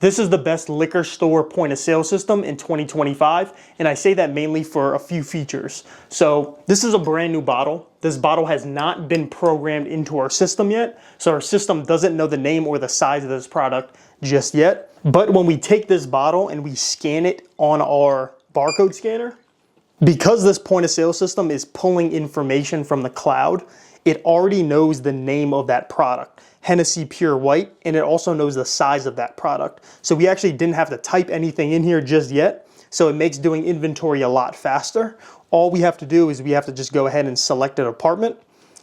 This is the best liquor store point of sale system in 2025, and I say that mainly for a few features. So this is a brand new bottle. This bottle has not been programmed into our system yet, so our system doesn't know the name or the size of this product just yet. But when we take this bottle and we scan it on our barcode scanner, because this point of sale system is pulling information from the cloud, it already knows the name of that product, Hennessy Pure White, and it also knows the size of that product. So we actually didn't have to type anything in here just yet, so it makes doing inventory a lot faster. All we have to do is we have to just go ahead and select an apartment.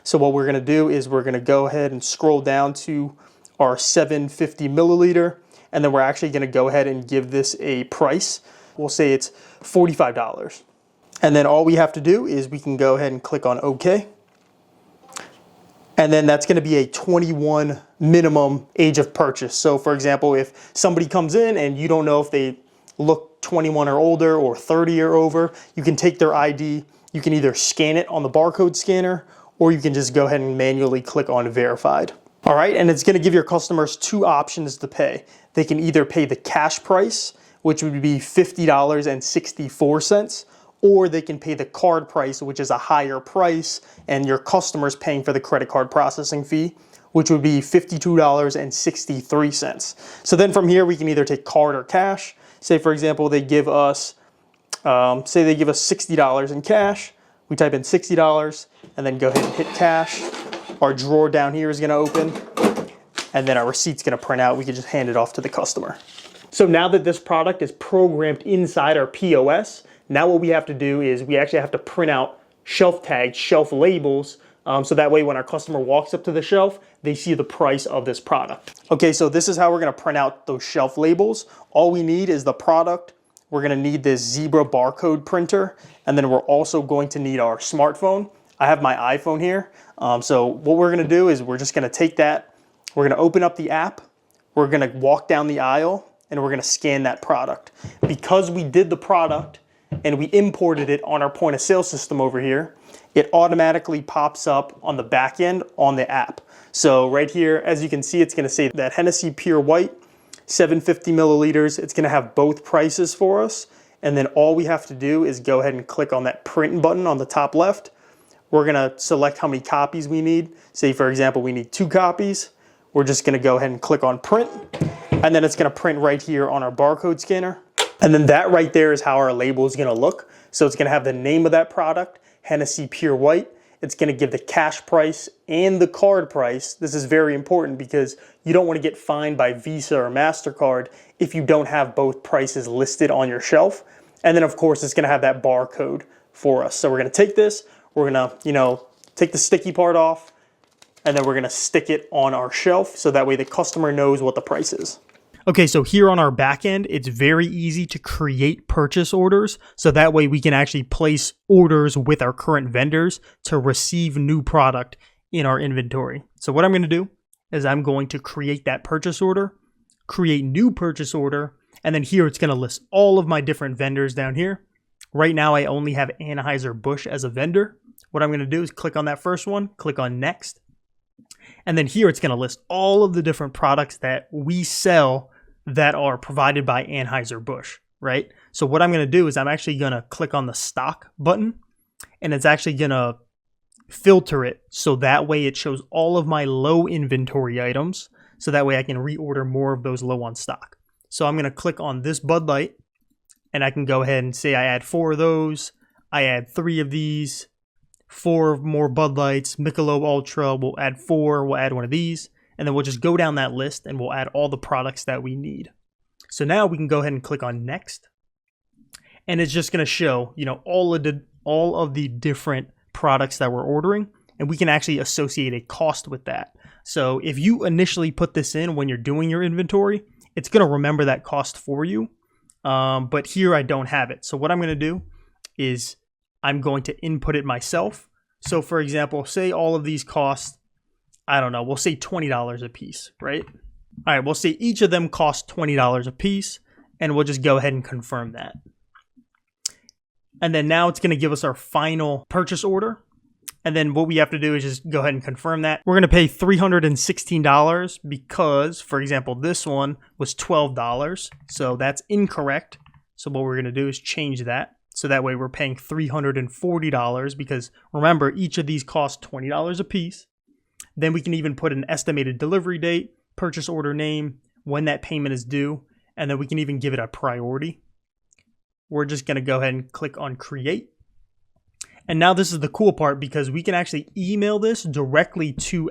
So what we're gonna do is we're gonna go ahead and scroll down to our 750 milliliter, and then we're actually gonna go ahead and give this a price. We'll say it's $45. And then all we have to do is we can go ahead and click on OK. And then that's gonna be a 21 minimum age of purchase. So for example, if somebody comes in and you don't know if they look 21 or older or 30 or over, you can take their ID, you can either scan it on the barcode scanner, or you can just go ahead and manually click on verified. All right, and it's gonna give your customers two options to pay. They can either pay the cash price, which would be $50.64, or they can pay the card price, which is a higher price, and your customer's paying for the credit card processing fee, which would be $52.63. So then from here, we can either take card or cash. Say for example, they give us, $60 in cash. We type in $60 and then go ahead and hit cash. Our drawer down here is gonna open, and then our receipt's gonna print out. We can just hand it off to the customer. So now that this product is programmed inside our POS, now what we have to do is we actually have to print out shelf tags, shelf labels, so that way when our customer walks up to the shelf, they see the price of this product. Okay, so this is how we're gonna print out those shelf labels. All we need is the product. We're gonna need this Zebra barcode printer, and then we're also going to need our smartphone. I have my iPhone here. So what we're gonna do is we're just gonna take that, we're gonna open up the app, we're gonna walk down the aisle, and we're gonna scan that product. Because we did the product, and we imported it on our point of sale system over here, it automatically pops up on the back end on the app. So right here, as you can see, it's gonna say that Hennessy Pure White, 750 milliliters, it's gonna have both prices for us. And then all we have to do is go ahead and click on that print button on the top left. We're gonna select how many copies we need. Say for example, we need 2 copies. We're just gonna go ahead and click on print, and then it's gonna print right here on our barcode scanner. And then that right there is how our label is gonna look. So it's gonna have the name of that product, Hennessy Pure White. It's gonna give the cash price and the card price. This is very important because you don't wanna get fined by Visa or MasterCard if you don't have both prices listed on your shelf. And then of course, it's gonna have that barcode for us. So we're gonna take this, we're gonna, take the sticky part off, and then we're gonna stick it on our shelf so that way the customer knows what the price is. Okay, so here on our back end, it's very easy to create purchase orders. So that way we can actually place orders with our current vendors to receive new product in our inventory. So what I'm gonna do is I'm going to create that purchase order, create new purchase order, and then here it's gonna list all of my different vendors down here. Right now I only have Anheuser-Busch as a vendor. What I'm gonna do is click on that first one, click on next. And then here it's gonna list all of the different products that we sell that are provided by Anheuser-Busch, right? So what I'm gonna do is I'm actually gonna click on the stock button, and it's actually gonna filter it so that way it shows all of my low inventory items, so that way I can reorder more of those low on stock. So I'm gonna click on this Bud Light, and I can go ahead and say I add 4 of those, I add 3 of these, 4 more Bud Lights, Michelob Ultra, we'll add 4, we'll add 1 of these, and then we'll just go down that list and we'll add all the products that we need. So now we can go ahead and click on next, and it's just gonna show, all of the different products that we're ordering, and we can actually associate a cost with that. So if you initially put this in when you're doing your inventory, it's gonna remember that cost for you, but here I don't have it. So what I'm gonna do is I'm going to input it myself. So for example, say all of these cost, I don't know, we'll say $20 a piece, right? All right, we'll say each of them cost $20 a piece, and we'll just go ahead and confirm that. And then now it's gonna give us our final purchase order. And then what we have to do is just go ahead and confirm that. We're going to pay $316 because, for example, this one was $12. So that's incorrect. So what we're going to do is change that. So that way we're paying $340 because remember, each of these costs $20 a piece. Then we can even put an estimated delivery date, purchase order name, when that payment is due, and then we can even give it a priority. We're just going to go ahead and click on create. And now this is the cool part because we can actually email this directly to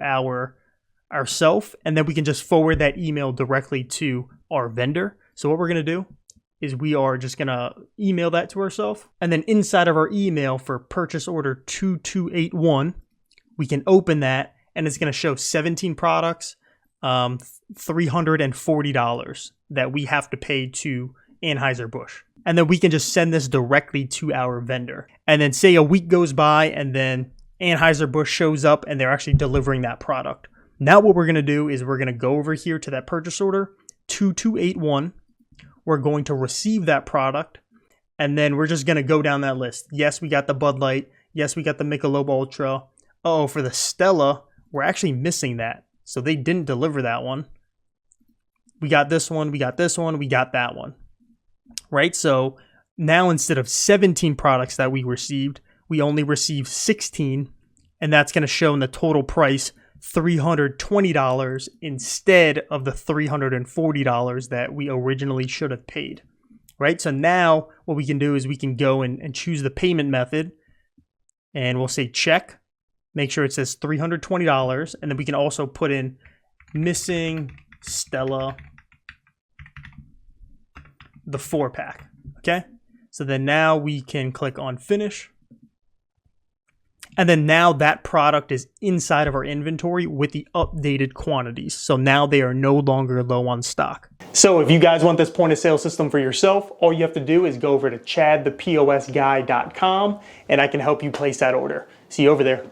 ourself, and then we can just forward that email directly to our vendor. So what we're going to do is we are just going to email that to ourselves. And then inside of our email for purchase order 2281, we can open that and it's going to show 17 products, $340 that we have to pay to Anheuser-Busch. And then we can just send this directly to our vendor. And then say a week goes by and then Anheuser-Busch shows up and they're actually delivering that product. Now what we're going to do is we're going to go over here to that purchase order 2281. We're going to receive that product. And then we're just going to go down that list. Yes, we got the Bud Light. Yes, we got the Michelob Ultra. Oh, for the Stella, we're actually missing that. So they didn't deliver that one. We got this one. We got this one. We got that one. Right? So now instead of 17 products that we received, we only received 16. And that's going to show in the total price $320 instead of the $340 that we originally should have paid. Right? So now what we can do is we can go and choose the payment method. And we'll say check. Make sure it says $320. And then we can also put in missing Stella, the 4-pack. Okay. So then now we can click on finish. And then now that product is inside of our inventory with the updated quantities. So now they are no longer low on stock. So if you guys want this point of sale system for yourself, all you have to do is go over to chadtheposguy.com and I can help you place that order. See you over there.